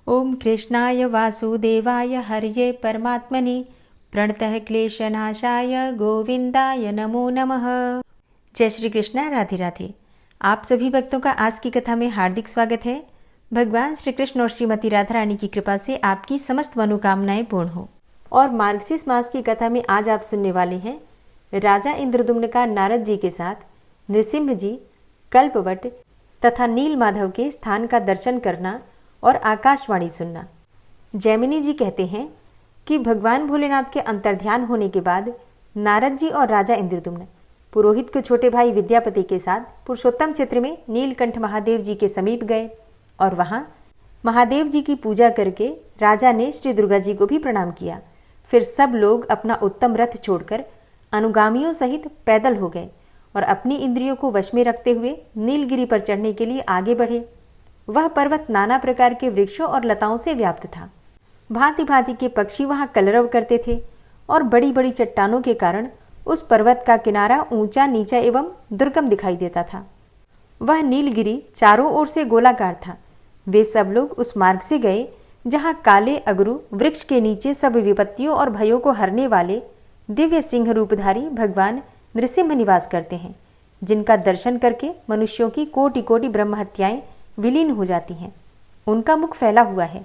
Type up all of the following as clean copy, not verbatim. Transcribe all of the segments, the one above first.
ओम कृष्णाय वासुदेवाय हरये परमात्मने प्रणतः क्लेशनाशाय गोविंदाय नमो नमः। जय श्री कृष्ण, राधे राधे। आप सभी भक्तों का आज की कथा में हार्दिक स्वागत है। भगवान श्री कृष्ण और श्रीमती राधा रानी की कृपा से आपकी समस्त मनोकामनाएं पूर्ण हो। और मार्गशीर्ष मास की कथा में आज आप सुनने वाले हैं राजा इंद्रदुम्न का नारद जी के साथ नृसिंह जी, कल्पवट तथा नील माधव के स्थान का दर्शन करना और आकाशवाणी सुनना। जैमिनी जी कहते हैं कि भगवान भोलेनाथ के अंतर्ध्यान होने के बाद नारद जी और राजा इंद्रदुम्न पुरोहित के छोटे भाई विद्यापति के साथ पुरुषोत्तम क्षेत्र में नीलकंठ महादेव जी के समीप गए और वहां महादेव जी की पूजा करके राजा ने श्री दुर्गा जी को भी प्रणाम किया। फिर सब लोग अपना उत्तम रथ छोड़कर अनुगामियों सहित पैदल हो गए और अपनी इंद्रियों को वश में रखते हुए नीलगिरी पर चढ़ने के लिए आगे बढ़े। वह पर्वत नाना प्रकार के वृक्षों और लताओं से व्याप्त था। भांति भांति के पक्षी वहां कलरव करते थे और बड़ी बड़ी चट्टानों के कारण उस पर्वत का किनारा ऊंचा नीचा एवं दुर्गम दिखाई देता था। वह नीलगिरी चारों ओर से गोलाकार था। वे सब लोग उस मार्ग से गए जहां काले अगरू वृक्ष के नीचे सब विपत्तियों और भयों को हरने वाले दिव्य सिंह रूपधारी भगवान नृसिंह निवास करते हैं, जिनका दर्शन करके मनुष्यों की कोटि कोटि ब्रह्महत्याएं विलीन हो जाती हैं। उनका मुख फैला हुआ है,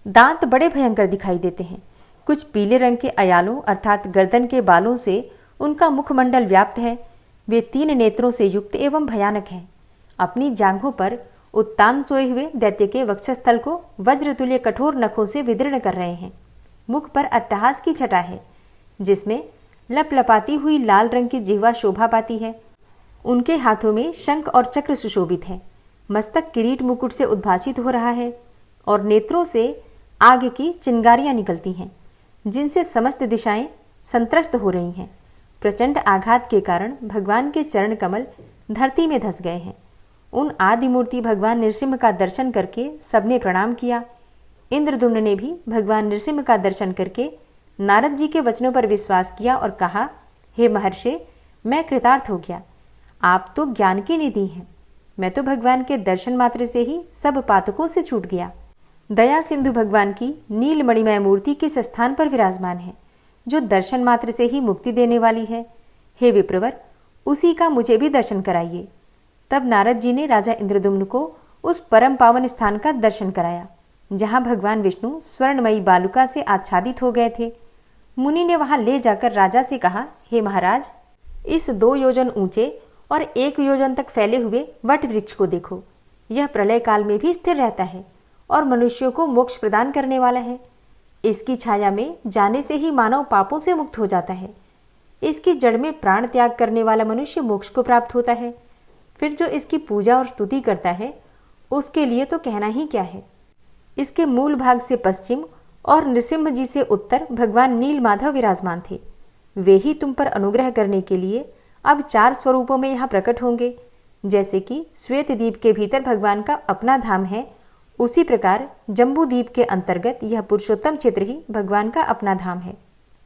दांत बड़े भयंकर दिखाई देते हैं। कुछ पीले रंग के अयालों अर्थात गर्दन के बालों से उनका मुखमंडल व्याप्त है। वे 3 नेत्रों से युक्त एवं भयानक हैं। अपनी जांघों पर उत्तान सोए हुए दैत्य के वक्षस्थल को वज्रतुल्य कठोर नखों से विदीर्ण कर रहे हैं। मुख पर अट्टहास की छटा है, जिसमें लपलपाती हुई लाल रंग की जिह्वा शोभा पाती है। उनके हाथों में शंख और चक्र सुशोभित है। मस्तक किरीट मुकुट से उद्भासित हो रहा है और नेत्रों से आग की चिंगारियां निकलती हैं, जिनसे समस्त दिशाएं संत्रस्त हो रही हैं। प्रचंड आघात के कारण भगवान के चरण कमल धरती में धंस गए हैं। उन आदि मूर्ति भगवान नृसिंह का दर्शन करके सबने प्रणाम किया। इंद्रदुम्न ने भी भगवान नृसिंह का दर्शन करके नारद जी के वचनों पर विश्वास किया और कहा, हे महर्षि, मैं कृतार्थ हो गया। आप तो ज्ञान की निधि हैं। मैं तो भगवान के दर्शन मात्र से ही सब पातकों से छूट गया। दया सिंधु भगवान की नीलमणिमय मूर्ति किस स्थान पर विराजमान है, जो दर्शन मात्र से ही मुक्ति देने वाली है। हे विप्रवर, उसी का मुझे भी दर्शन कराइए। तब नारद जी ने राजा इंद्रदुम्न को उस परम पावन स्थान का दर्शन कराया, जहां भगवान विष्णु स्वर्णमयी बालुका से आच्छादित हो गए थे। मुनि ने वहां ले जाकर राजा से कहा, हे महाराज, इस 2 योजन ऊंचे और 1 योजन तक फैले हुए वट वृक्ष को देखो। यह प्रलय काल में भी स्थिर रहता है और मनुष्यों को मोक्ष प्रदान करने वाला है। इसकी छाया में जाने से ही मानव पापों से मुक्त हो जाता है। इसकी जड़ में प्राण त्याग करने वाला मनुष्य मोक्ष को प्राप्त होता है। फिर जो इसकी पूजा और स्तुति करता है, उसके लिए तो कहना ही क्या है। इसके मूल भाग से पश्चिम और नृसिंह जी से उत्तर भगवान नील माधव विराजमान थे। वे ही तुम पर अनुग्रह करने के लिए अब 4 स्वरूपों में यहाँ प्रकट होंगे। जैसे कि श्वेत द्वीप के भीतर भगवान का अपना धाम है, उसी प्रकार जम्बू द्वीप के अंतर्गत यह पुरुषोत्तम क्षेत्र ही भगवान का अपना धाम है।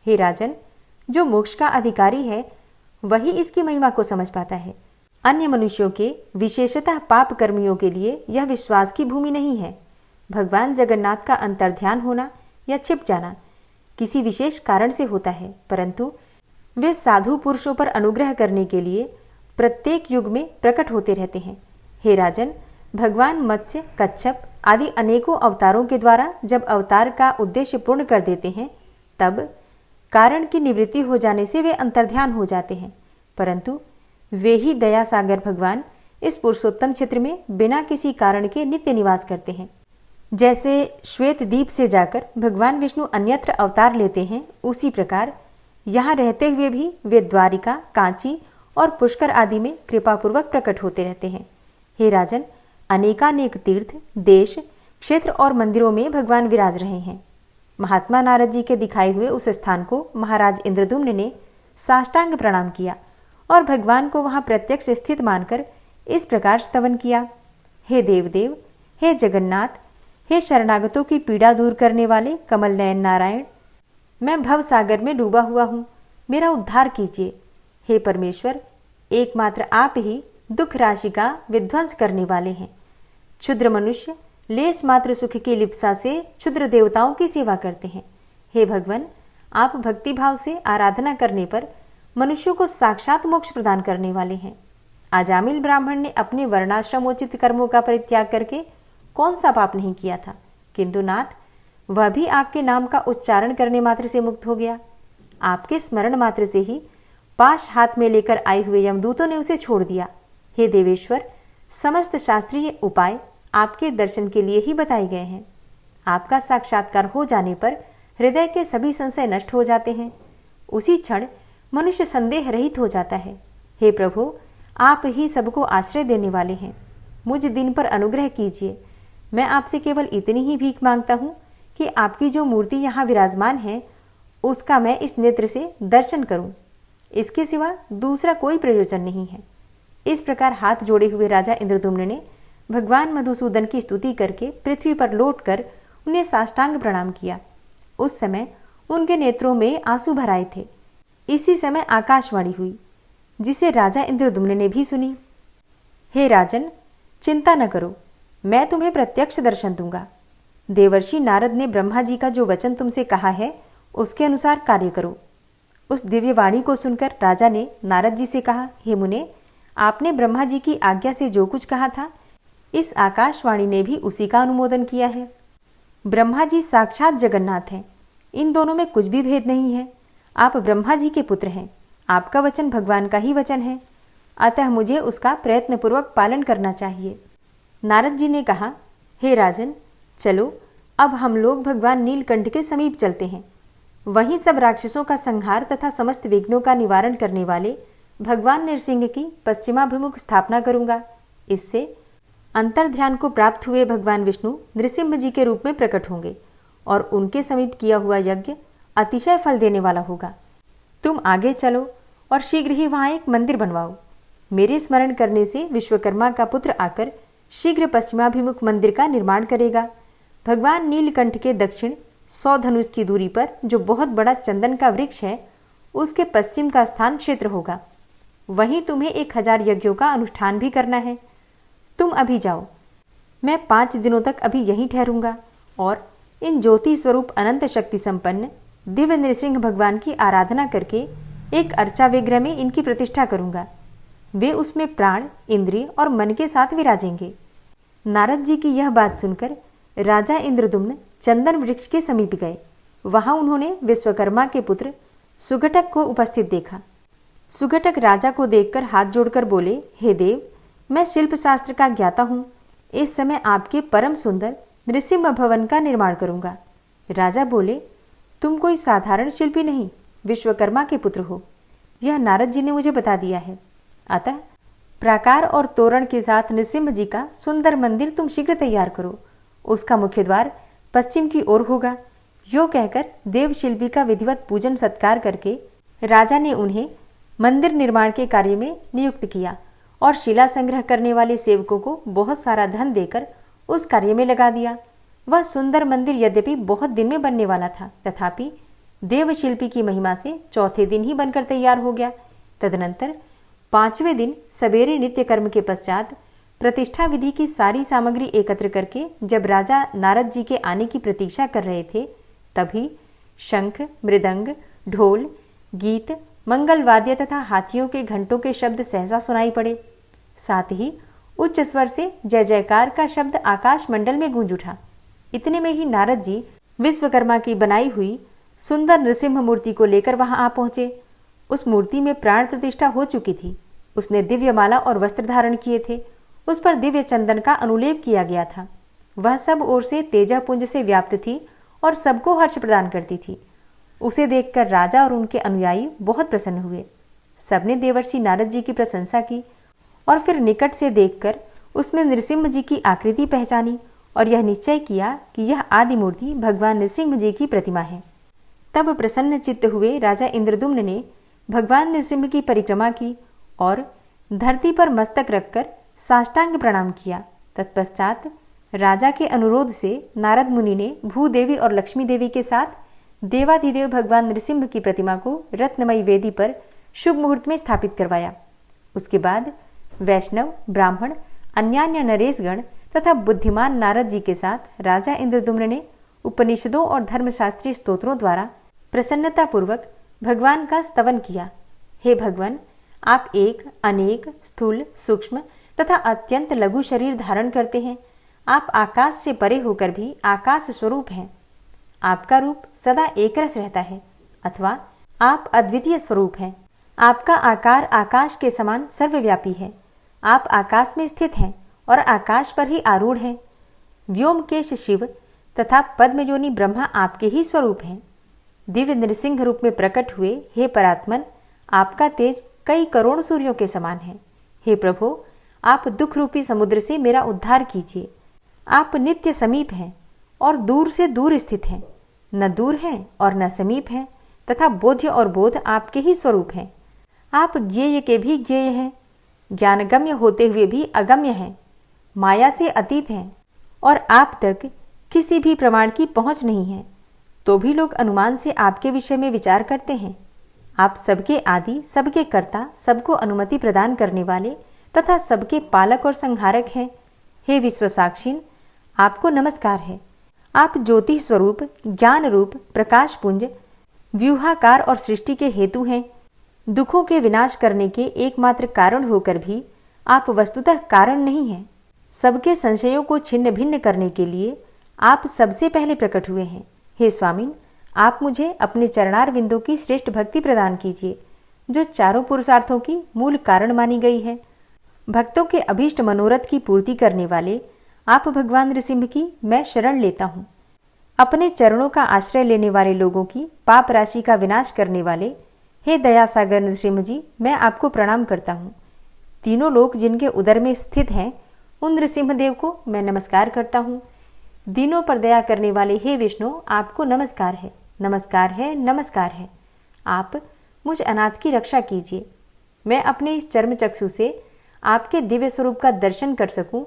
हे राजन, जो मोक्ष का अधिकारी है वही इसकी महिमा को समझ पाता है। अन्य मनुष्यों के, विशेषतः पाप कर्मियों के लिए यह विश्वास की भूमि नहीं है। भगवान जगन्नाथ का अंतर्ध्यान होना या छिप जाना किसी विशेष कारण से होता है, परंतु वे साधु पुरुषों पर अनुग्रह करने के लिए प्रत्येक युग में प्रकट होते रहते हैं। हे राजन, भगवान मत्स्य, कच्छप आदि अनेकों अवतारों के द्वारा जब अवतार का उद्देश्य पूर्ण कर देते हैं, तब कारण की निवृत्ति हो जाने से वे अंतर्ध्यान हो जाते हैं। परंतु वे ही दया सागर भगवान इस पुरुषोत्तम क्षेत्र में बिना किसी कारण के नित्य निवास करते हैं। जैसे श्वेत द्वीप से जाकर भगवान विष्णु अन्यत्र अवतार लेते हैं, उसी प्रकार यहाँ रहते हुए भी वे द्वारिका, कांची और पुष्कर आदि में कृपापूर्वक प्रकट होते रहते हैं। हे राजन, अनेकानेक तीर्थ, देश, क्षेत्र और मंदिरों में भगवान विराज रहे हैं। महात्मा नारद जी के दिखाए हुए उस स्थान को महाराज इंद्रदुम्न ने साष्टांग प्रणाम किया और भगवान को वहां प्रत्यक्ष स्थित मानकर इस प्रकार स्तवन किया, हे देवदेव, हे जगन्नाथ, हे शरणागतों की पीड़ा दूर करने वाले कमल नयन नारायण, मैं भव सागर में डूबा हुआ हूँ, मेरा उद्धार कीजिए। हे परमेश्वर, एकमात्र आप ही दुख राशि का विध्वंस करने वाले हैं। क्षुद्र मनुष्य लेश मात्र सुख की लिप्सा से क्षुद्र देवताओं की सेवा करते हैं। हे भगवान, आप भक्तिभाव से आराधना करने पर मनुष्यों को साक्षात मोक्ष प्रदान करने वाले हैं। अजामिल ब्राह्मण ने अपने वर्णाश्रमोचित कर्मों का परित्याग करके कौन सा पाप नहीं किया था, किंतु नाथ वह भी आपके नाम का उच्चारण करने मात्र से मुक्त हो गया। आपके स्मरण मात्र से ही पाश हाथ में लेकर आए हुए यमदूतों ने उसे छोड़ दिया। हे देवेश्वर, समस्त शास्त्रीय उपाय आपके दर्शन के लिए ही बताए गए हैं। आपका साक्षात्कार हो जाने पर हृदय के सभी संशय नष्ट हो जाते हैं। उसी क्षण मनुष्य संदेह रहित हो जाता है। हे प्रभु, आप ही सबको आश्रय देने वाले हैं। मुझ दिन पर अनुग्रह कीजिए। मैं आपसे केवल इतनी ही भीख मांगता हूँ कि आपकी जो मूर्ति यहाँ विराजमान है उसका मैं इस नेत्र से दर्शन करूँ। इसके सिवा दूसरा कोई प्रयोजन नहीं है। इस प्रकार हाथ जोड़े हुए राजा इंद्रदुम्न ने भगवान मधुसूदन की स्तुति करके पृथ्वी पर लौटकर उन्हें साष्टांग प्रणाम किया। उस समय उनके नेत्रों में आंसू भर आए थे। इसी समय आकाशवाणी हुई, जिसे राजा इंद्रदुम्न ने भी सुनी। हे राजन, चिंता न करो, मैं तुम्हें प्रत्यक्ष दर्शन दूंगा। देवर्षि नारद ने ब्रह्मा जी का जो वचन तुमसे कहा है उसके अनुसार कार्य करो। उस दिव्य वाणी को सुनकर राजा ने नारद जी से कहा, हे मुने, आपने ब्रह्मा जी की आज्ञा से जो कुछ कहा था, इस आकाशवाणी ने भी उसी का अनुमोदन किया है। ब्रह्मा जी साक्षात जगन्नाथ हैं। इन दोनों में कुछ भी भेद नहीं है। आप ब्रह्मा जी के पुत्र हैं। आपका वचन भगवान का ही वचन है, अतः मुझे उसका प्रयत्नपूर्वक पालन करना चाहिए। नारद जी ने कहा, हे राजन, चलो अब हम लोग भगवान नीलकंठ के समीप चलते हैं। वहीं सब राक्षसों का संहार तथा समस्त विघ्नों का निवारण करने वाले भगवान नृसिंह की पश्चिमाभिमुख स्थापना करूंगा। इससे अंतर्ध्यान को प्राप्त हुए भगवान विष्णु नृसिंह जी के रूप में प्रकट होंगे और उनके समीप किया हुआ यज्ञ अतिशय फल देने वाला होगा। तुम आगे चलो और शीघ्र ही वहाँ एक मंदिर बनवाओ। मेरे स्मरण करने से विश्वकर्मा का पुत्र आकर शीघ्र पश्चिमाभिमुख मंदिर का निर्माण करेगा। भगवान नीलकंठ के दक्षिण 100 धनुष की दूरी पर जो बहुत बड़ा चंदन का वृक्ष है, उसके पश्चिम का स्थान क्षेत्र होगा। वहीं तुम्हें 1000 यज्ञों का अनुष्ठान भी करना है। तुम अभी जाओ, मैं 5 दिनों तक अभी यहीं ठहरूंगा और इन ज्योति स्वरूप अनंत शक्ति संपन्न दिव्य नृसिंह भगवान की आराधना करके एक अर्चा विग्रह में इनकी प्रतिष्ठा करूंगा। वे उसमें प्राण, इंद्रिय और मन के साथ विराजेंगे। नारद जी की यह बात सुनकर राजा इंद्रदुम्न चंदन वृक्ष के समीप गए। वहां उन्होंने विश्वकर्मा के पुत्र सुघटक को उपस्थित देखा। सुघटक राजा को देखकर हाथ जोड़कर बोले, हे देव, मैं शिल्प शास्त्र का ज्ञाता हूँ। इस समय आपके परम सुंदर नृसिंह भवन का निर्माण करूंगा। राजा बोले, तुम कोई साधारण शिल्पी नहीं, विश्वकर्मा के पुत्र हो। यह नारद जी ने मुझे बता दिया है। अतः प्राकार और तोरण के साथ नृसिंह जी का सुंदर मंदिर तुम शीघ्र तैयार करो। उसका मुख्य द्वार पश्चिम की ओर होगा। यो कहकर देवशिल्पी का विधिवत पूजन सत्कार करके राजा ने उन्हें मंदिर निर्माण के कार्य में नियुक्त किया और शिला संग्रह करने वाले सेवकों को बहुत सारा धन देकर उस कार्य में लगा दिया। वह सुंदर मंदिर यद्यपि बहुत दिन में बनने वाला था, तथापि देवशिल्पी की महिमा से चौथे दिन ही बनकर तैयार हो गया। तदनंतर 5वें दिन सवेरे नित्य कर्म के पश्चात प्रतिष्ठा विधि की सारी सामग्री एकत्र करके जब राजा नारद जी के आने की प्रतीक्षा कर रहे थे, तभी शंख, मृदंग, ढोल, गीत, मंगल वाद्य तथा हाथियों के घंटों के शब्द सहसा सुनाई पड़े। साथ ही उच्च स्वर से जय जयकार का शब्द आकाश मंडल में गूंज उठा। इतने में ही नारद जी विश्वकर्मा की बनाई हुई सुंदर नृसिंह मूर्ति को लेकर वहां आ पहुंचे। उस मूर्ति में प्राण प्रतिष्ठा हो चुकी थी। उसने दिव्य माला और वस्त्र धारण किए थे। उस पर दिव्य चंदन का अनुलेप किया गया था। वह सब ओर से तेजपुंज से व्याप्त थी और सबको हर्ष प्रदान करती थी। उसे देखकर राजा और उनके अनुयायी बहुत प्रसन्न हुए। सबने देवर्षि नारद जी की प्रशंसा की और फिर निकट से देखकर उसमें नृसिंह जी की आकृति पहचानी और यह निश्चय किया कि यह आदि मूर्ति भगवान नृसिंह जी की प्रतिमा है। तब प्रसन्न चित्त हुए राजा इंद्रदुम्न ने भगवान नृसिंह की परिक्रमा की और धरती पर मस्तक रखकर साष्टांग प्रणाम किया। तत्पश्चात राजा के अनुरोध से नारद मुनि ने भूदेवी और लक्ष्मी देवी के साथ देवाधिदेव भगवान नृसिंह की प्रतिमा को रत्नमयी वेदी पर शुभ मुहूर्त में स्थापित करवाया। उसके बाद वैष्णव, ब्राह्मण, अन्यान्य नरेशगण तथा बुद्धिमान नारद जी के साथ राजा इंद्रदुम्न ने उपनिषदों और धर्मशास्त्रीय स्तोत्रों द्वारा प्रसन्नतापूर्वक भगवान का स्तवन किया। हे भगवान, आप एक, अनेक, स्थूल, सूक्ष्म तथा अत्यंत लघु शरीर धारण करते हैं। आप आकाश से परे होकर भी आकाश स्वरूप हैं। आपका रूप सदा एकरस रहता है, अथवा आप अद्वितीय स्वरूप हैं। आपका आकार आकाश के समान सर्वव्यापी है। आप आकाश में स्थित हैं और आकाश पर ही आरूढ़ हैं। व्योमकेश शिव तथा पद्मयोनि ब्रह्मा आपके ही स्वरूप हैं। दिव्य नृसिंह रूप में प्रकट हुए हे परात्मन, आपका तेज कई करोड़ सूर्यों के समान है। हे प्रभु, आप दुख रूपी समुद्र से मेरा उद्धार कीजिए। आप नित्य समीप हैं और दूर से दूर स्थित हैं, न दूर हैं और न समीप हैं, तथा बोध्य और बोध आपके ही स्वरूप हैं। आप ज्ञेय के भी ज्ञेय हैं, ज्ञानगम्य होते हुए भी अगम्य हैं, माया से अतीत हैं और आप तक किसी भी प्रमाण की पहुंच नहीं है, तो भी लोग अनुमान से आपके विषय में विचार करते हैं। आप सबके आदि, सबके कर्ता, सबको अनुमति प्रदान करने वाले तथा सबके पालक और संहारक हैं। हे विश्वसाक्षीन, आपको नमस्कार है। आप ज्योति स्वरूप, ज्ञान रूप, प्रकाश पुंज, व्यूहाकार और सृष्टि के हेतु हैं। दुखों के विनाश करने के एकमात्र कारण होकर भी आप वस्तुतः कारण नहीं हैं। सबके संशयों को छिन्न भिन्न करने के लिए आप सबसे पहले प्रकट हुए हैं। हे स्वामीन, आप मुझे अपने चरणार बिंदु की श्रेष्ठ भक्ति प्रदान कीजिए, जो चारों पुरुषार्थों की मूल कारण मानी गई है। भक्तों के अभीष्ट मनोरथ की पूर्ति करने वाले आप भगवान नृसिंह की मैं शरण लेता हूँ। अपने चरणों का आश्रय लेने वाले लोगों की पाप राशि का विनाश करने वाले हे दयासागर नृसिंह जी, मैं आपको प्रणाम करता हूँ। तीनों लोक जिनके उदर में स्थित हैं, उन नृसिंहदेव को मैं नमस्कार करता हूँ। दीनों पर दया करने वाले हे विष्णु, आपको नमस्कार है, नमस्कार है, नमस्कार है। आप मुझ अनाथ की रक्षा कीजिए। मैं अपने इस चर्म चक्षु से आपके दिव्य स्वरूप का दर्शन कर सकूं,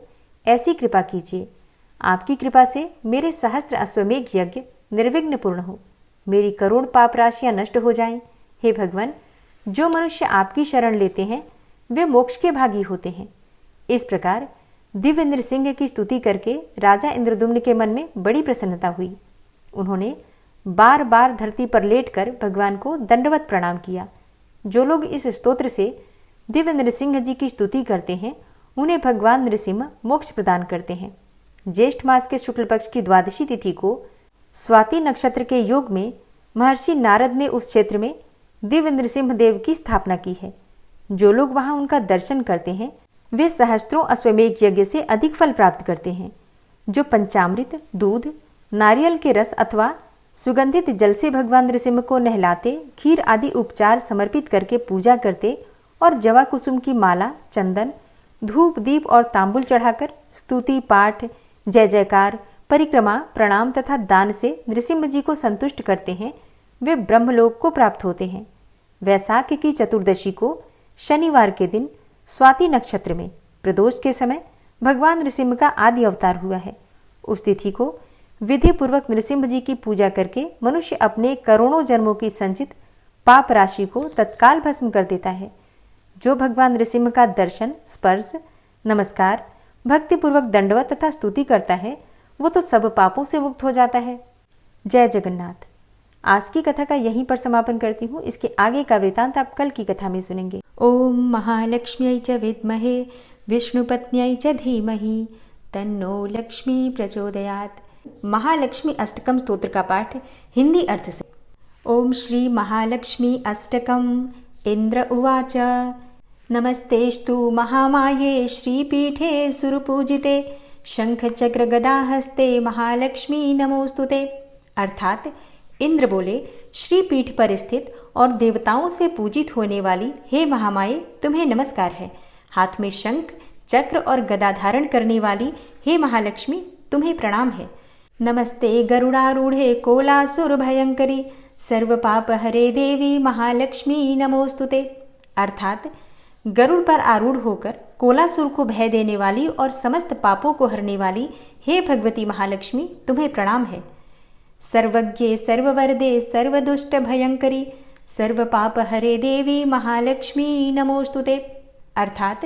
ऐसी कृपा कीजिए। आपकी कृपा से मेरे सहस्त्र अश्वमेघ यज्ञ निर्विघ्न पूर्ण हो, मेरी करोड़ पाप राशियां नष्ट हो जाएं। हे भगवान, जो मनुष्य आपकी शरण लेते हैं वे मोक्ष के भागी होते हैं। इस प्रकार दिव्य नृसिंह की स्तुति करके राजा इंद्रदुम्न के मन में बड़ी प्रसन्नता हुई। उन्होंने बार बार धरती पर लेटकर भगवान को दंडवत प्रणाम किया। जो लोग इस स्तोत्र से दिव्य नृसिंह जी की स्तुति करते हैं, उन्हें भगवान नृसिंह मोक्ष प्रदान करते हैं। ज्येष्ठ मास के शुक्ल पक्ष की द्वादशी तिथि को स्वाति नक्षत्र के योग में महर्षि नारद ने उस क्षेत्र में दिव्य नृसिंह देव की स्थापना की है। जो लोग वहां उनका दर्शन करते हैं वे सहस्त्रों अश्वमेघ यज्ञ से अधिक फल प्राप्त करते हैं। जो पंचामृत, दूध, नारियल के रस अथवा सुगंधित जल से भगवान नृसिंह को नहलाते, खीर आदि उपचार समर्पित करके पूजा करते और जवा कुसुम की माला, चंदन, धूप, दीप और तांबुल चढ़ाकर स्तुति, पाठ, जय जयकार, परिक्रमा, प्रणाम तथा दान से नृसिंह जी को संतुष्ट करते हैं, वे ब्रह्मलोक को प्राप्त होते हैं। वैशाख की चतुर्दशी को शनिवार के दिन स्वाति नक्षत्र में प्रदोष के समय भगवान नृसिंह का आदि अवतार हुआ है। उस तिथि को विधि पूर्वक नृसिंह जी की पूजा करके मनुष्य अपने करोड़ों जन्मों की संचित पाप राशि को तत्काल भस्म कर देता है। जो भगवान नृसिंह का दर्शन, स्पर्श, नमस्कार, भक्तिपूर्वक दंडवत तथा स्तुति करता है, वो तो सब पापों से मुक्त हो जाता है। जय जगन्नाथ। आज की कथा का यहीं पर समापन करती हूँ। इसके आगे का वृतांत आप कल की कथा में सुनेंगे। ओम महालक्ष्म्यै च विद्महे विष्णुपत्न्यै च धीमहि तन्नो लक्ष्मी प्रचोदयात्। महालक्ष्मी अष्टकम स्तोत्र का पाठ हिंदी अर्थ से। ओम श्री महालक्ष्मी अष्टकम। इंद्र उवाच नमस्तेस्तु महामाये श्रीपीठे सुरपूजिते शंखचक्र गदाहस्ते महालक्ष्मी नमोस्तुते। अर्थात इंद्र बोले, श्रीपीठ पर स्थित और देवताओं से पूजित होने वाली हे महामाये, तुम्हें नमस्कार है। हाथ में शंख, चक्र और गदा धारण करने वाली हे महालक्ष्मी, तुम्हें प्रणाम है। नमस्ते गरुड़ारूढ़े कोलासुर भयंकरी सर्व पाप हरे देवी महालक्ष्मी नमोस्तुते। अर्थात गरुड़ पर आरूढ़ होकर कोलासुर को भय देने वाली और समस्त पापों को हरने वाली हे भगवती महालक्ष्मी, तुम्हें प्रणाम है। सर्वज्ञे सर्ववरदे सर्वदुष्ट भयंकरी सर्व पाप हरे देवी महालक्ष्मी नमोस्तुते। अर्थात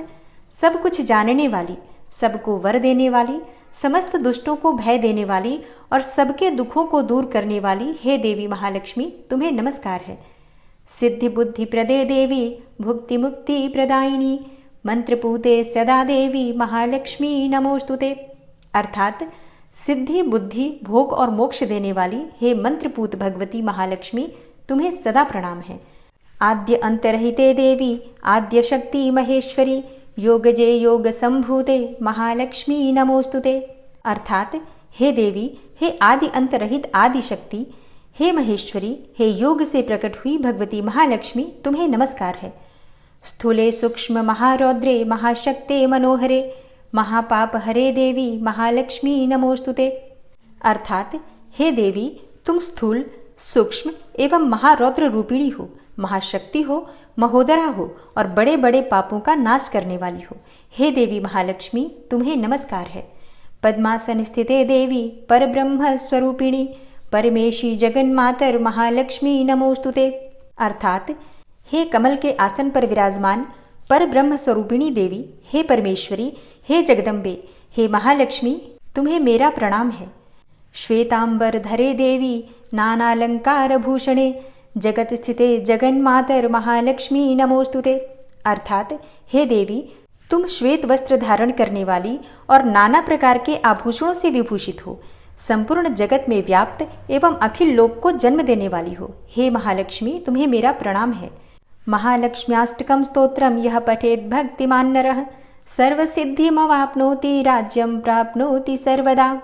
सब कुछ जानने वाली, सबको वर देने वाली, समस्त दुष्टों को भय देने वाली और सबके दुखों को दूर करने वाली हे देवी महालक्ष्मी, तुम्हें नमस्कार है। सिद्धि बुद्धि प्रदे देवी, भुक्ति मुक्ति प्रदायिनी, मंत्रपूते सदा देवी महालक्ष्मी नमोस्तुते। अर्थात सिद्धि बुद्धि भोग और मोक्ष देने वाली हे मंत्रपूत भगवती महालक्ष्मी, तुम्हें सदा प्रणाम है। आद्य अंतरहिते देवी, आद्य शक्ति महेश्वरी, योगजे योग संभूते महालक्ष्मी नमोस्तुते। अर्थात हे देवी, हे आदि अंतरहित आदि शक्ति, हे महेश्वरी, हे योग से प्रकट हुई भगवती महालक्ष्मी, तुम्हें नमस्कार है। स्थूले सूक्ष्म महारौद्रे महाशक्ते मनोहरे, महापाप हरे देवी महालक्ष्मी नमोस्तुते। अर्थात हे देवी, तुम स्थूल सूक्ष्म एवं महारौद्र रूपिणी हो, महाशक्ति हो, महोदरा हो और बड़े बड़े पापों का नाश करने वाली हो। हे देवी महालक्ष्मी, तुम्हें नमस्कार है। पद्मासन स्थिते देवी परब्रह्म स्वरूपिणी, परमेशी जगन्मातर महालक्ष्मी नमोस्तुते। अर्थात हे कमल के आसन पर विराजमान पर ब्रह्म स्वरूपिणी देवी, हे परमेश्वरी, हे जगदम्बे, हे महालक्ष्मी, तुम्हें मेरा प्रणाम है। श्वेतांबर धरे देवी, नानालंकार भूषणे, जगत स्थिते जगन्मातर महालक्ष्मी नमोस्तुते। अर्थात हे देवी, तुम श्वेत वस्त्र धारण करने वाली और नाना प्रकार के आभूषणों से विभूषित हो, संपूर्ण जगत में व्याप्त एवं अखिल लोक को जन्म देने वाली हो। हे महालक्ष्मी, तुम्हें मेरा प्रणाम है। महालक्ष्म्याष्टकम स्तोत्रम यह पठेत भक्तिमान नरः, सर्वसिद्धिमवाप्नोति राज्यम प्राप्नोति सर्वदा।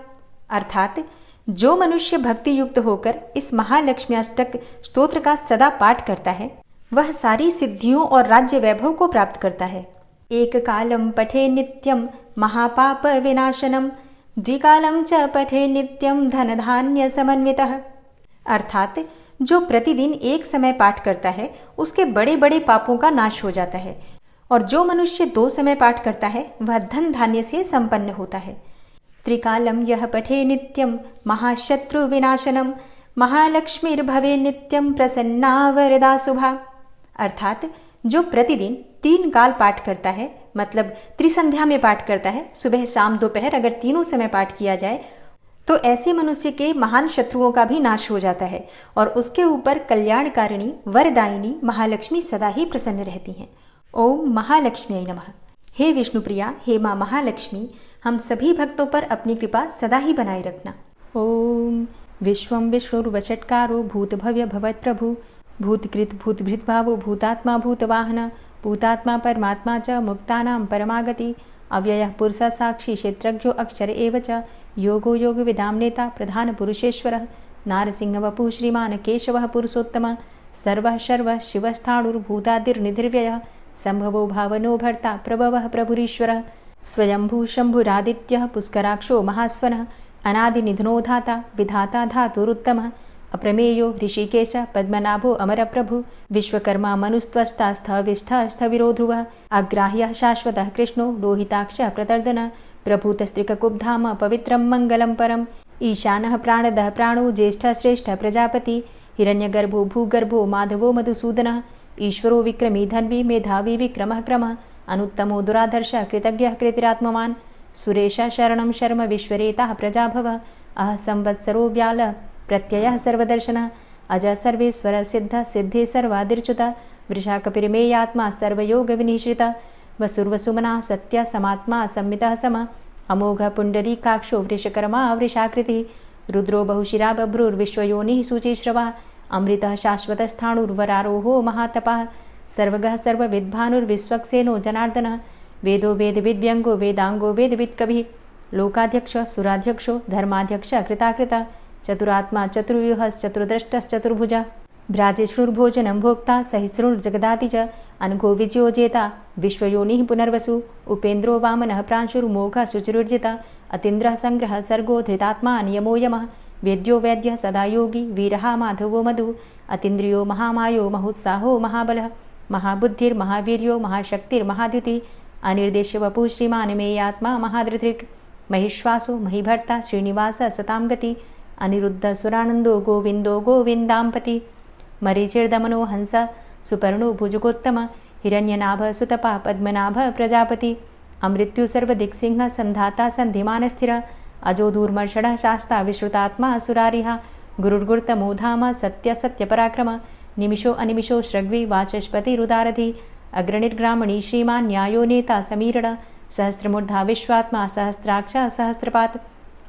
अर्थात जो मनुष्य भक्ति युक्त होकर इस महालक्ष्म्याष्टक स्तोत्र का सदा पाठ करता है, वह सारी सिद्धियों और राज्य वैभव को प्राप्त करता है। एक कालम पठे नित्यम महापाप विनाशनम, द्विकालम च पठे नित्यम धन धान्य समन्वितः। अर्थात जो प्रतिदिन एक समय पाठ करता है, उसके बड़े बड़े पापों का नाश हो जाता है, और जो मनुष्य 2 समय पाठ करता है, वह धन धान्य से संपन्न होता है। त्रिकालम यह पठे नित्यम महाशत्रु विनाशनम, महालक्ष्मीर्भवे नित्यम प्रसन्ना वरदा शुभा। अर्थात जो प्रतिदिन 3 काल पाठ करता है, मतलब त्रिसंध्या में पाठ करता है, सुबह शाम दोपहर अगर तीनों समय पाठ किया जाए, तो ऐसे मनुष्य के महान शत्रुओं का भी नाश हो जाता है और उसके ऊपर कल्याणकारिणी वरदायिनी महालक्ष्मी सदा ही प्रसन्न रहती हैं। ओम महालक्ष्मी नमः। हे विष्णुप्रिया, हे माँ महालक्ष्मी, हम सभी भक्तों पर अपनी कृपा सदा ही बनाए रखना। ओम विश्वं विष्णुर्वषट्कारो भूतभव्य भवत्प्रभु, भूतकृत भूतभृद्भावो भूतात्मा भूतवाहन, भूतात्मा परमात्मा च मुक्तानां परमागति, अव्ययः पुरुषः साक्षी क्षेत्रज्ञो अक्षर एव च, योगो योगविदां नेता प्रधान पुरुषेश्वरः, नारसिंहवपुः श्रीमान् केशवः पुरुषोत्तमः, सर्वः शर्वः शिवस्थाणुर्भूतादिर्निधिर्व्ययः, संभवो भावनो भर्ता प्रभवः प्रभुरीश्वरः, स्वयंभू शंभुरादित्यः पुष्कराक्षो महास्वनः, अनादिनिधनो धाता विधाता धातुरुत्तमः, अप्रमेयो ऋषिकेश पद्मनाभो अमरप्रभु, विश्वकर्मा मनुस्त्वष्टा स्थविष्ठः स्थविरो ध्रुवः, अग्राह्यः शाश्वतः कृष्णो लोहिताक्षः प्रतर्दनः, प्रभूतस्त्रिककुब्धाम पवित्रं मङ्गलं परम्, ईशानः प्राणदः प्राणो ज्येष्ठः श्रेष्ठः प्रजापति, हिरण्यगर्भो भूगर्भो माधवो मधुसूदनः, ईश्वरो विक्रमी धन्वी मेधावी विक्रमः क्रमः, अनुत्तमो दुराधर्षः कृतज्ञः कृतिरात्मवान्, सुरेशः शरणं शर्म विश्वरेताः प्रजाभवः, अह संवत्सरो व्याल प्रत्ययः सर्वदर्शनः, अजः सर्वेश्वरः सिद्धः सिद्धे सर्वादिर्च्युतः, वृषाकपिर्मेयात्मा सर्वयोगविनिश्रितः, वसुर्वसुमनः सत्यः समात्मा संमितः समः, अमोघः पुण्डरीकाक्षो वृषकर्मा वृषाकृतिः, रुद्रो बहुशिरा बभ्रुर्विश्वयोनिः शुचिश्रवः, अमृतः शाश्वतस्थाणुर्वरारोहो महातपः, सर्वगः सर्वविद्भानुर्विश्वक्सेनो जनार्दनः, वेदो वेदविद्व्यङ्गो वेदाङ्गो वेदवित्कविः, लोकाध्यक्षः सुराध्यक्षो धर्माध्यक्षः कृताकृतः, चतुरात्मा चतुर्व्यूहश्चतुर्द्रष्टश्चतुर्भुजः, भ्राजेष्णुर्भोजनं भोक्ता सहिष्णुर्जगदाति च, अनघो विजयो जेता विश्वयोनिः पुनर्वसु, उपेन्द्रो वामनः प्रांशुर्मोघः शुचिरुर्जितः, अतीन्द्रः संग्रहः सर्गो धृतात्मा नियमो यमः, वेद्यो वैद्यः सदा योगी वीरः माधवो मधु, अतीन्द्रियो महामायो महोत्साहो महाबलः, महाबुद्धिर्महावीर्यो महाशक्तिर्महाद्युतिः, अनिर्देश्यवपुः श्रीमान् मेयात्मा महाधृतिर्, महिश्वासो महीभर्ता श्रीनिवासः सतां गति, अनिरुद्धः सुरानन्दो गोविन्दो गोविन्दाम्पति, मरीचिर्दमनो हंस सुपर्णो भुजगोत्तम, हिरण्यनाभः सुतपा पद्मनाभः प्रजापति, अमृत्यु सर्वदिक्सिंह संधाता संधिमान स्थिर अजो दूर्मर्षण शास्ता विश्रुतात्मा सुरारिहा गुरुर्गुर्तमो धाम सत्य सत्य पराक्रम निमिषो अनिमिषो श्रग्वी वाचस्पतिरुदारधि अग्रणिर्ग्रामणी श्रीमान् न्यायो नेता समीरण सहस्रमूर्धा विश्वात्मा सहस्राक्ष सहस्रपात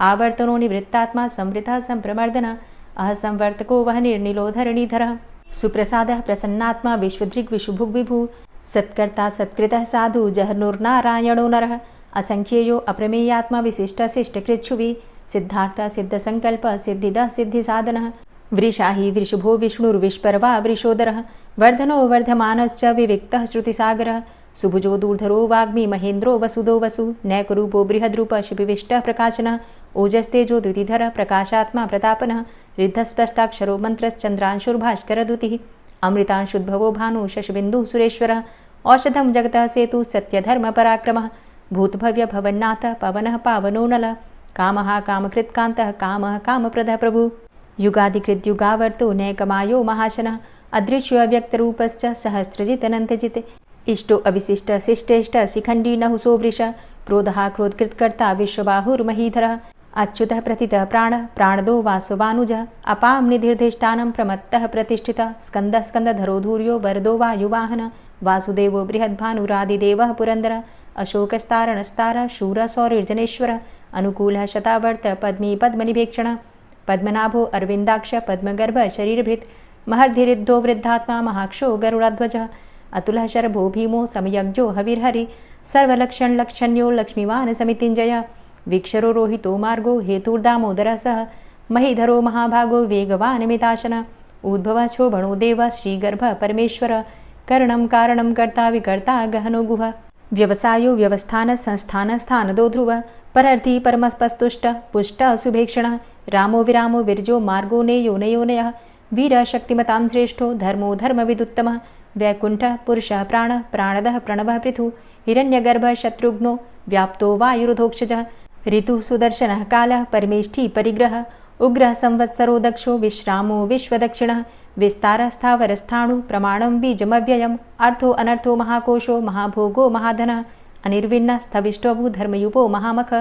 आवर्तनो निवृत्तात्मा संवृतः संप्रमर्दन अहसंवर्तको वह निर्निलोधरणीधरः सुप्रसादः प्रसन्नात्मा विश्वदृग् विशुभुग् विभु सत्कर्ता सत्कृतः साधु जहर्नुर्नारायणो नरः असंख्येयो अप्रमेयात्मा विशिष्टशिष्टकृच्छुवि सिद्धार्थ सिद्धसंकल्प सिद्धिदः सिद्धिसाधनः वृषाहि वृषभो विष्णुर्विष्पर्वा वृषोदरः वर्धनो वर्धमानश्च विविक्तः श्रुतिसागरः सुभुजो दूर्धरो वाग्मी महेन्द्रो वसुदो वसु नैकरूपो बृहद्रूप शिपिविष्टः प्रकाशनः ओजस्तेजो द्युतिधर प्रकाशात्मा प्रतापनः रिद्धस्पष्टाक्षरो मन्त्रश्चन्द्रांशुर्भास्करदुतिः अमृतांशुद्भवो भानु शशबिन्दुः सुरेश्वरः औषधं जगतः सेतु सत्यधर्मपराक्रमः भूतभव्य भवन्नाथ पवनः पावनो नलः कामः कामकृत्कान्तः कामः कामप्रदः प्रभु युगादिकृद्युगावर्तो नैकमायो महाशनः अदृश्यो व्यक्तरूपश्च सहस्रजित् अनन्तजित् इष्टो अविशिष्ट शिष्टेष्ट शिखण्डी नहुसो वृष क्रोधः क्रोधकृत्कर्ता विश्वबाहुर्महीधरः अच्युतः प्रतितः प्राणदो वासवानुजः अपां निधिर्धिष्ठानं प्रमत्तः प्रतिष्ठितः स्कन्दः स्कन्दधरो धूर्यो वरदो वायुवाहनः वासुदेवो बृहद्भानुरादिदेवः पुरन्दरः अशोकस्तारणस्तारः शूरः सौरिर्जनेश्वरः अनुकूलः शतावर्त पद्मी पद्मनिभेक्षणः पद्मनाभो अरविन्दाक्ष पद्मगर्भ शरीरभृत् महर्धिरिद्धो वृद्धात्मा महाक्षो गरुडाध्वजः अतुलः शरभो भीमो समयज्ञो हविर्हरि सर्वलक्षणलक्षण्यो लक्ष्मीवान् समितिञ्जयः वीक्षरो रोहितो मार्गो हेतुर्दामोदरः सह महीधरो महाभागो वेगवान् मिताशनः उद्भवः क्षोभणो देव श्रीगर्भ परमेश्वर करणं कारणं कर्ता विकर्ता गहनो गुह व्यवसायो व्यवस्थान संस्थान स्थानदो ध्रुव परर्थी परमस्पस्तुष्ट पुष्ट शुभेक्षणः रामो विरामो विरजो मार्गो नेयो नयोनयः वीर शक्तिमतां श्रेष्ठो धर्मो धर्मविदुत्तमः वैकुण्ठः पुरुषः प्राणः प्राणदः प्रणवः पृथु हिरण्यगर्भः शत्रुघ्नो व्याप्तो वायुरुधोक्षजः ऋतुः सुदर्शनः कालः परमेष्ठी परिग्रहः उग्रः संवत्सरो दक्षो विश्रामो विश्वदक्षिणः विस्तारः स्थावरस्थाणु प्रमाणं बीजमव्ययम् अर्थो अनर्थो महाकोशो महाभोगो महाधनः अनिर्विण्णः स्थविष्टोभू धर्मयुपो महामख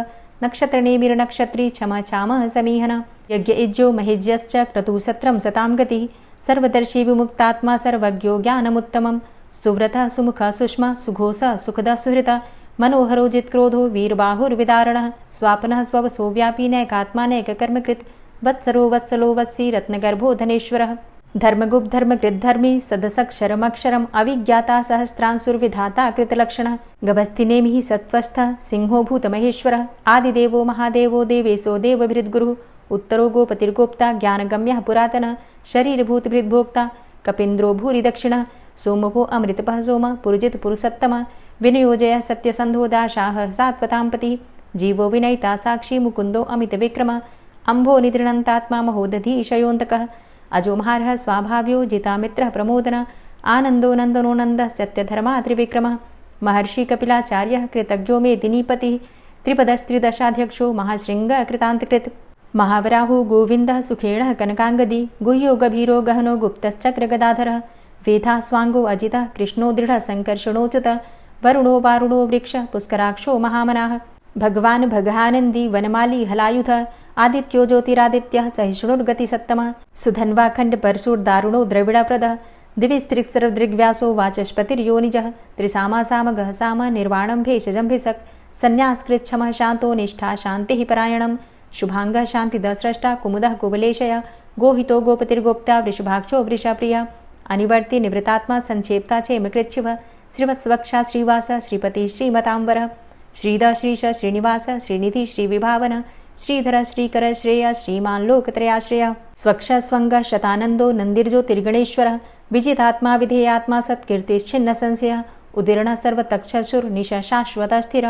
नक्षत्रनेमिर्नक्षत्री क्षमा क्षामः समीहनः यज्ञ इज्जो महेज्यश्च क्रतुसत्रं सतां गतिः सर्वदर्शी विमुक्तात्मा सर्वज्ञो ज्ञानमुत्तमं सुव्रतः सुमुखः सुष्मा सुघोषः सुखदः सुहृतः मनोहरो जित्क्रोधो वीरबाहुर्विदारणः स्वापनः स्ववसो व्यापी नैकात्मा नैककर्मकृत् वत्सरो वत्सलो वत्सी रत्नगर्भो धनेश्वरः धर्मगुप्त धर्मकृद्धर्मी सदसक्षरमक्षरम् अविज्ञाता सहस्रांशुर्विधाता कृतलक्षणः गभस्तिनेमिः सत्त्वस्थः सिंहो भूतमहेश्वरः आदिदेवो महादेवो देवेशो देवभृद्गुरुः उत्तरो गोपतिर्गोप्ता ज्ञानगम्यः पुरातनः शरीरभूतभृद्भोक्ता कपीन्द्रो भूरि दक्षिणः सोमभो अमृतपः सोम पुरुजित पुरुषोत्तमः विनयोजय सत्यसन्धो दाशाः सात्वतां पतिः जीवो विनयिता साक्षी मुकुन्दो अमितविक्रमः अम्भो निद्रणन्तात्मा महोदधीशयोऽन्तकः अजोमहारः स्वाभाव्यो जितामित्रः प्रमोदनः आनन्दो नन्दनो नन्दः सत्यधर्मा त्रिविक्रमः महर्षि कपिलाचार्यः कृतज्ञो मेदिनीपतिः त्रिपदस्त्रिदशाध्यक्षो महाशृङ्गः कृतान्तकृत् महावराहो गोविन्दः सुखेणः कनकाङ्गदी गुह्यो गभीरो गहनो गुप्तश्चक्रगदाधरः वेधा स्वाङ्गो अजितः कृष्णो दृढः सङ्कर्षणोच्युतः वरुणो वारुणो वृक्षः पुष्कराक्षो महामनाः भगवान् भगानन्दी वनमाली हलायुधः आदित्यो ज्योतिरादित्यः सहिष्णुर्गतिसत्तमः सुधन्वा खण्डपरशुर्दारुणो द्रविडप्रदः दिविस्त्रिक्सरदृग्व्यासो वाचस्पतिर्योनिजः त्रिसामासामगः साम निर्वाणं भेषजम्भिषक् सन्न्यासकृच्छमः शान्तो निष्ठा शान्तिः परायणं शुभाङ्गः शान्तिदस्रष्टा कुमुदः कुबलेशय गोहितो गोपतिर्गोप्ता वृषभाक्षो वृषप्रियः अनिवर्ति निवृतात्मा संक्षेप्ता चेमकृच्छिवः श्रीवत्स्वक्षा श्रीवास श्रीपति श्रीमतांबर श्रीद श्रीश श्रीनिवास श्रीनिधि श्रीविभावन श्रीधर श्रीकर श्रेय श्रीमान् लोकत्रयाश्रय स्वक्ष स्वंग शतानंदो नंदिर्ज्योतिर्गणेश्वर विजितात्मा विधेयात्मा सत्कीर्तिश्छिन्न संशय उदीर्ण सर्वतक्षसुर्निश शाश्वत स्थिर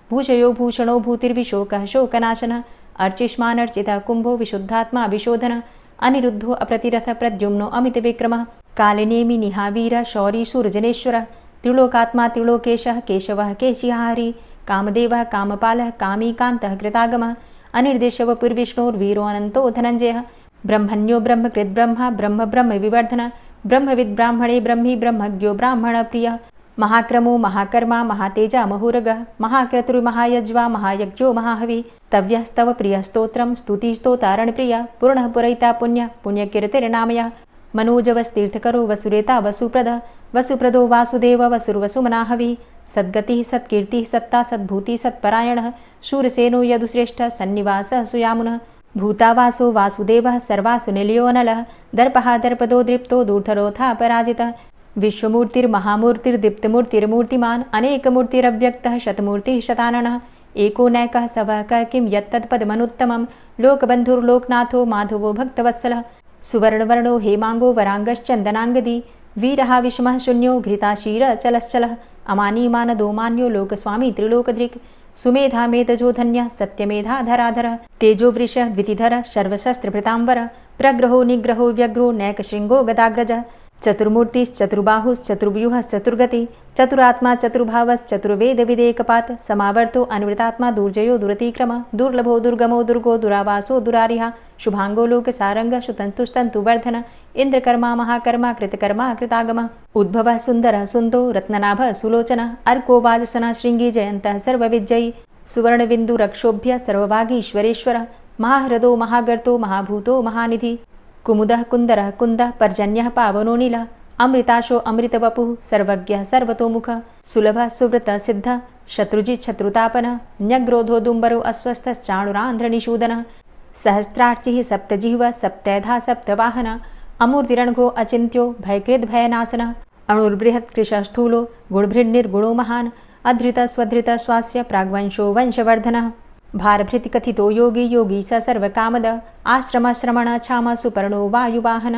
भूषयो भूषणो भूतिर्विशोकः शोकनाशन अर्चिष्मानर्चितः कुंभो विशुद्धात्मा विशोधन अनिरुद्धो अप्रतिरथ प्रद्युम्नो अमित विक्रमः कालिनेमि निहावीर शौरी सूर्जनेश्वर त्रिलोकात्मा त्रिलोकेशः केशवः केशिहारी कामदेवः कामपालः कामीकान्तः कृतागमः अनिर्देशवपुर्विष्णोर्वीरो अनन्तो धनञ्जयः ब्रह्मण्यो ब्रह्मकृद्ब्रह्मा ब्रह्म ब्रह्म विवर्धन ब्रह्मविद् ब्राह्मणे ब्रह्मी ब्रह्मज्ञो ब्राह्मणप्रियः महाक्रमो महाकर्मा महातेजा महुरगः महाक्रतुर्महायज्वा महायज्ञो महाहवि स्तव्यस्तव प्रियस्तोत्रं स्तुतिस्तोतारणप्रिय पूर्णः पुरैता पुण्य पुण्यकीर्तिर्नामयः मनोजवस्तीर्थकरो वसुरेता वसुप्रद वसुप्रदो वासुदेव वसुर्वसुमनाहवि सद्गतिः सत्कीर्तिः सत्ता सद्भूतिः सत्परायणः शूरसेनो यदुश्रेष्ठः सन्निवासः सुयामुनः भूतावासो वासुदेवः सर्वासु निलयोऽनलः दर्पः दर्पदो दृप्तो दूढरोथा पराजितः विश्वमूर्तिर्महामूर्तिर्दीप्तमूर्तिर्मूर्तिमान् अनेकमूर्तिरव्यक्तः शतमूर्तिः शताननः एको नैकः सवकः किं यत्तत्पदमनुत्तमं लोकबन्धुर्लोकनाथो माधवो भक्तवत्सलः सुवर्णवर्णो हेमाङ्गो वराङ्गश्चन्दनाङ्गदी वीरः विषमः शून्यो घृताशीरचलश्चलः अमानीमानदोमान्यो लोकस्वामी त्रिलोकधृक् सुमेधा मेधजो धन्यः सत्यमेधाधराधरः तेजोवृषः द्वितिधरः सर्वशस्त्रभृताम्बरः प्रग्रहो निग्रहो व्यग्रो नैकशृङ्गो गदाग्रजः चतुर्मूर्तिश्चतुर्बाहुश्चतुर्व्यूहश्चतुर्गति चतुरात्मा चतुर्भावश्चतुर्वेदविदेकपात् समावर्तो अनुवृतात्मा दुर्जयो दुरतिक्रम दुर्लभो दुर्गमो दुर्गो दुरावासो दुरारिहा शुभांगो लोकसारंगः सुतन्तुस्तन्तुवर्धन इन्द्रकर्मा महाकर्मा कृतकर्मा कृतागम उद्भवः सुन्दरः सुन्दो रत्ननाभः सुलोचनः अर्को वाजसनः शृङ्गी जयन्तः सर्वविजयी सुवर्णबिन्दुरक्षोभ्य सर्वभागीश्वरेश्वरः महाह्रदो महागर्तो महाभूतो महानिधि कुमुदः कुन्दरः कुन्दः पर्जन्यः पावनो नीलः अमृताशो अमृतवपुः सर्वज्ञः सर्वतोमुखः सुलभः सुव्रतः सिद्धः शत्रुजित् शत्रुतापनः न्यग्रोधो दुम्बरो अस्वस्थश्चाणुरान्ध्रनिषूदनः सहस्रार्चिः सप्तजिह्वः सप्तैधा सप्तवाहनः अमूर्तिरणघो अचिन्त्यो भयकृद्भयनाशनः अणुर्बृहत्कृशः स्थूलो गुणभृन्निर्गुणो महान् अधृतस्वधृतः स्वास्य प्राग्वंशो वंशवर्धनः भारभृतिकथितो योगी योगी स सर्वकामद आश्रमश्रमण छाम सुपर्णो वायुवाहन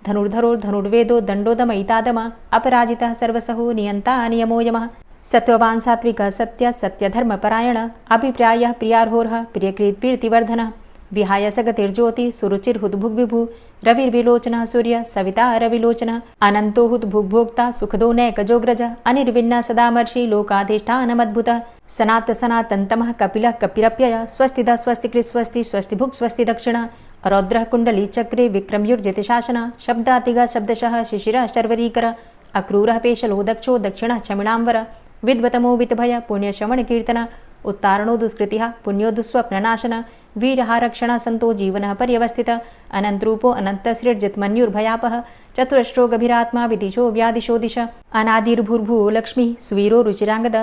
धनुर्धरो धनुर्वेदो दण्डोदमयितादम अपराजितः सर्वसहो नियन्ता नियमो यमः सत्त्ववान् सात्विकः सत्य सत्यधर्मपरायण अभिप्रायः प्रियार्होर्ह प्रियकृत्प्रीतिवर्धनः विहाय सगतिर्ज्योति सुरुचिर्हुद्भुग्विभु रविर्विलोचनः सूर्य सविता रविलोचनः अनन्तो हुद्भुग्भोक्ता सुखदो नैकजोग्रज अनिर्विण्ण सदामर्षि लोकाधिष्ठानमद्भुतः सनात सनातन्तमः कपिलः कपिरप्यय स्वस्तिदा स्वस्तिकृत् स्वस्ति स्वस्तिभुक् स्वस्ति दक्षिणः रौद्रः कुण्डली चक्रे विक्रमयुर्जितशासनः शब्दातिगः शब्दशः शिशिरः शर्वरीकरः अक्रूरः पेशलो दक्षो दक्षिणः क्षमिणाम्बर विद्वतमो वितभय पुण्यश्रवणकीर्तन उत्तारणो दुष्कृतिः पुण्यो दुःस्वप्ननाशन वीरः रक्षणः सन्तो जीवनः पर्यवस्थितः अनन्तरूपो अनन्तसृर्जितमन्युर्भयापः चतुरश्रो गभीरात्मा विदिशो व्यादिशो दिश अनादिर्भूर्भुवो लक्ष्मीः सुवीरो रुचिराङ्गद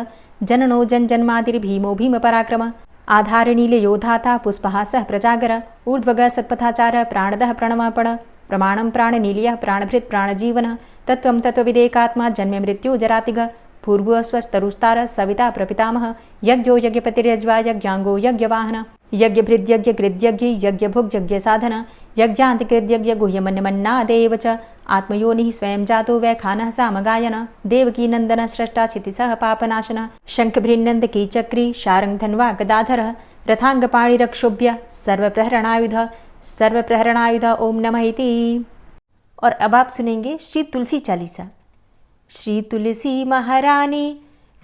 जननो जन्मादिर्भीमो भीमपराक्रम आधारनीलयोधाता पुष्पहासः प्रजागर ऊर्ध्वगः सत्पथाचारः प्राणदः प्रणमापण प्रमाणं प्राणनीलयः प्राणभृत् प्राणजीवनः तत्त्वं तत्त्वविदेकात्मा जन्ममृत्यु जरातिगः भूर्भुवस्वस्तरुस्तारः सविता प्रपितामह यज्ञो यज्ञपतिर्यज्वा यज्ञाङ्गो यज्ञवाहन यज्ञभृद्यज्ञकृद्यज्ञ यज्ञभुग्यज्ञसाधन यज्ञान्तिकृद्यज्ञ गुह्यमन्यमन्नादेव च आत्मयोनिः स्वयं जातो वैखानः सामगायन देवकीनन्दन स्रष्टा क्षितिसः पापनाशन शङ्खभृन्नन्दकी चक्री शारङ्गधन्वा गदाधरः रथाङ्गपाणिरक्षोभ्य सर्वप्रहरणायुध ओम नमः इति। और अब आप सुनेंगे श्री तुलसी चालीसा। श्री तुलसी महारानी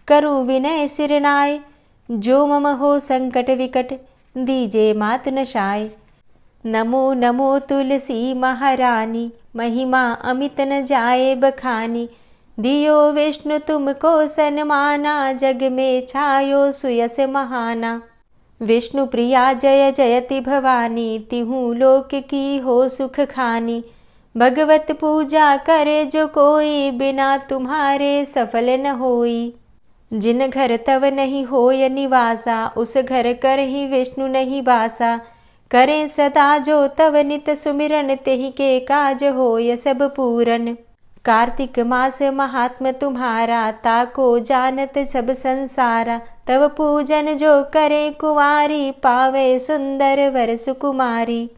करु विनय सिरनाय जो मम हो संकट विकट दीजे मात नशाय। नमो नमो तुलसी महारानी महिमा अमित न जाए बखानी दियो विष्णु तुमको सन्माना जग में छायो सुयस महाना। विष्णु प्रिया जय जयति भवानी तिहु लोक की हो सुख खानी। भगवत पूजा करे जो कोई बिना तुम्हारे सफल न होई। जिन घर तव नहीं होय निवासा उस घर कर ही विष्णु नहीं बासा। करे सदा जो तव नित सुमिरन तेहि के काज होय सब पूरन। कार्तिक मास महात्म तुम्हारा ताको जानत सब संसारा। तव पूजन जो करे कुंवारी पावे सुंदर वर सुकुमारी।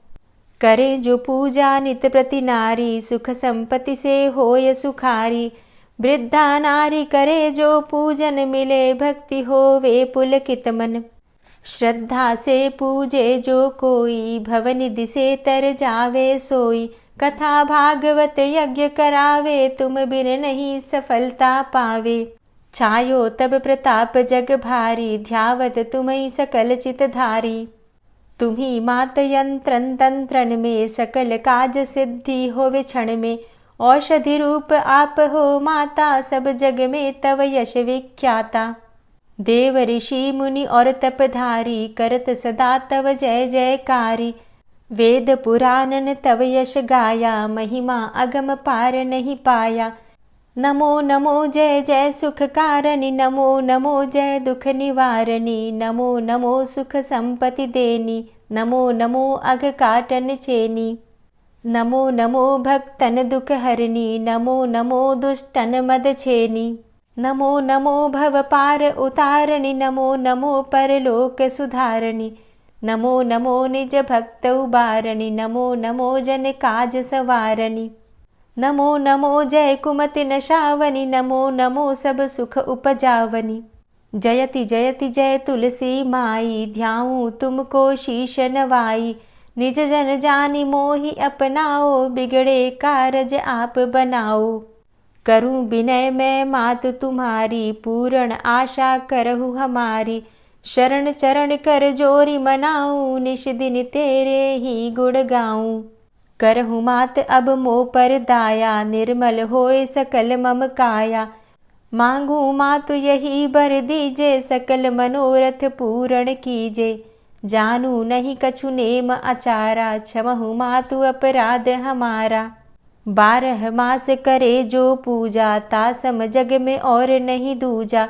करे जो पूजा नित प्रति नारी सुख संपत्ति से होय सुखारी। वृद्धा नारी करे जो पूजन मिले भक्ति होवे पुलकित मन। श्रद्धा से पूजे जो कोई भवनिधि से तर जावे सोई। कथा भागवत यज्ञ करावे तुम बिन नहीं सफलता पावे। छायो तब प्रताप जग भारी ध्यावत तुम्हीं सकल चित धारी। तुम्ही मात यंत्रन तंत्रन में सकल काज सिद्धि होवे क्षण में। औषधि रूप आप हो माता, सब जग में तव यश विख्याता। देव ऋषि मुनि और तपधारी, करत सदा तव जय जयकारी। वेद पुराणन तव यश गाया, महिमा अगम पार नहीं पाया। नमो नमो जय जय सुख कारणी, नमो नमो जय दुख निवारणी। नमो नमो सुख संपत्ति देनी, नमो नमो अघ काटन चेनी। नमो नमो भक्तन दुख हरणी, नमो नमो दुष्टन मद छेनी। नमो नमो भव पार उतारणी, नमो नमो परलोक सुधारणी। नमो नमो निज भक्त उबारणी, नमो नमो जन काज सवारणी। नमो नमो जय कुमति नशावनी, नमो नमो सब सुख उपजावनी। जयति जयति जय तुलसी माई, ध्याऊं तुमको शीश नवाई। निज जन जानि मोहि अपनाओ, बिगड़े कारज आप बनाओ। करूं विनय मैं मात तुम्हारी, पूर्ण आशा करहु हमारी। शरण चरण कर जोरी मनाऊं, निश दिन तेरे ही गुण गाऊं। करहु मात अब मोह पर दाया, निर्मल होए सकल मम काया। मांगू मातु यही बर दीजे, सकल मनोरथ पूर्ण कीजे। जानू नहीं कछु नेम आचारा, क्षमहु मातु अपराध हमारा। 12 मास करे जो पूजा, तासम जग में और नहीं दूजा।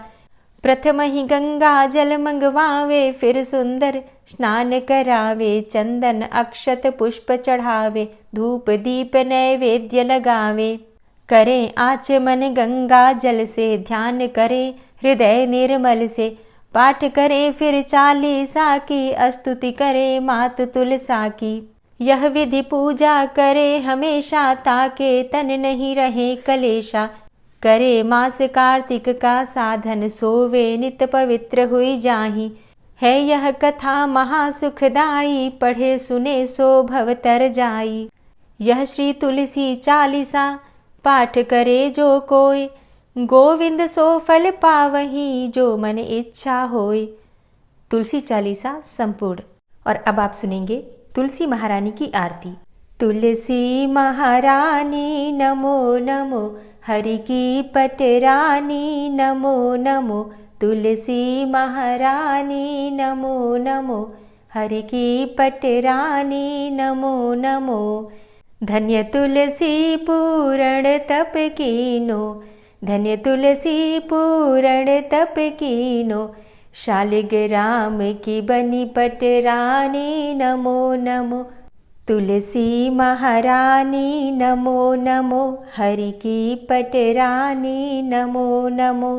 प्रथम ही गंगा जल मंगवावे, फिर सुंदर स्नान करावे। चंदन अक्षत पुष्प चढ़ावे, धूप दीप नैवेद्य लगावे। करें आचमन गंगा जल से, ध्यान करे हृदय निर्मल से। पाठ करे फिर 40 की, स्तुति करे मात तुलसा की। यह विधि पूजा करे हमेशा, ताके तन नहीं रहे कलेशा। करे मास कार्तिक का साधन, सोवे नित पवित्र हुई जाहि। है यह कथा महासुखदाई, पढ़े सुने सो भवतर जाई। यह श्री तुलसी 40 पाठ करे जो कोय, गोविंद सो फल पावही, जो मन इच्छा होय। तुलसी 40 संपूर्ण। और अब आप सुनेंगे तुलसी महारानी की आरती। तुलसी महारानी नमो नमो, हरि की पटरानी नमो नमो। तुलसी महारानी नमो नमो, हरि की पटरानी नमो नमो। धन्य तुलसी पूर्ण तप कीनो, धन्य तुलसी पूर्ण तप कीनो। शालिग्राम की बनी पटरानी नमो नमो। तुलसी महारानी नमो नमो, हरि की पटरानी नमो नमो।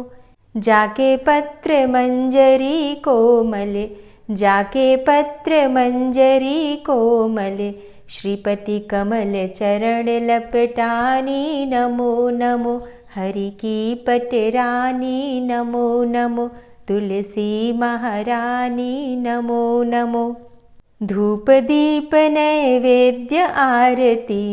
जाके पत्र मंजरी कोमल, जाके पत्र मंजरी कोमल। श्रीपति कमल चरण लपटानी नमो नमो, हरि की पटरानी नमो नमो। तुलसी महारानी नमो नमो। धूप दीप नैवेद्य आरती,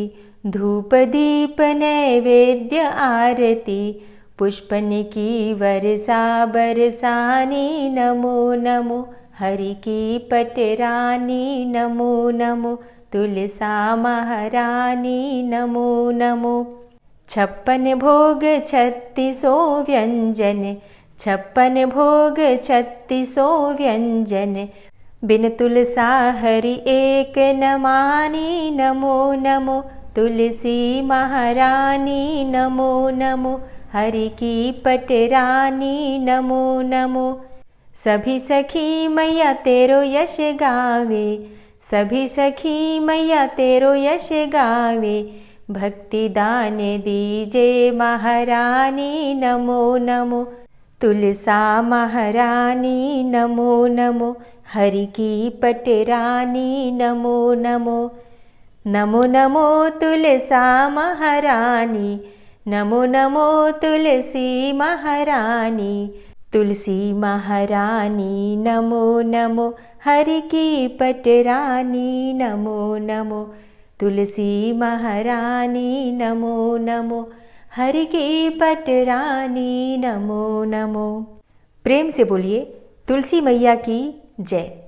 धूप दीप नैवेद्य आरती। पुष्पन की वर्षा बरसानी नमो नमो, हरि की पटरानी नमो नमो। तुलसा महारानी नमो नमो। 56 भोग 36 व्यंजन, 56 भोग 36 व्यंजन। बिन तुलसा हरि एक न मानी नमो नमो। तुलसी महारानी नमो नमो, हरि की पटरानी नमो नमो। सभी सखी मैया तेरो यश गावे, सभी सखी मैया तेरो यश गावे। भक्ति दान दीजे महारानी नमो नमो। तुलसा महारानी नमो नमो, हरि की पटरानी नमो नमो। नमो नमो तुलसा महारानी, नमो नमो तुलसी महारानी। तुलसी महारानी नमो नमो, हरि की पटरानी नमो नमो। तुलसी महारानी नमो नमो, हरि की पटरानी नमो नमो। प्रेम से बोलिए तुलसी मैया की जय।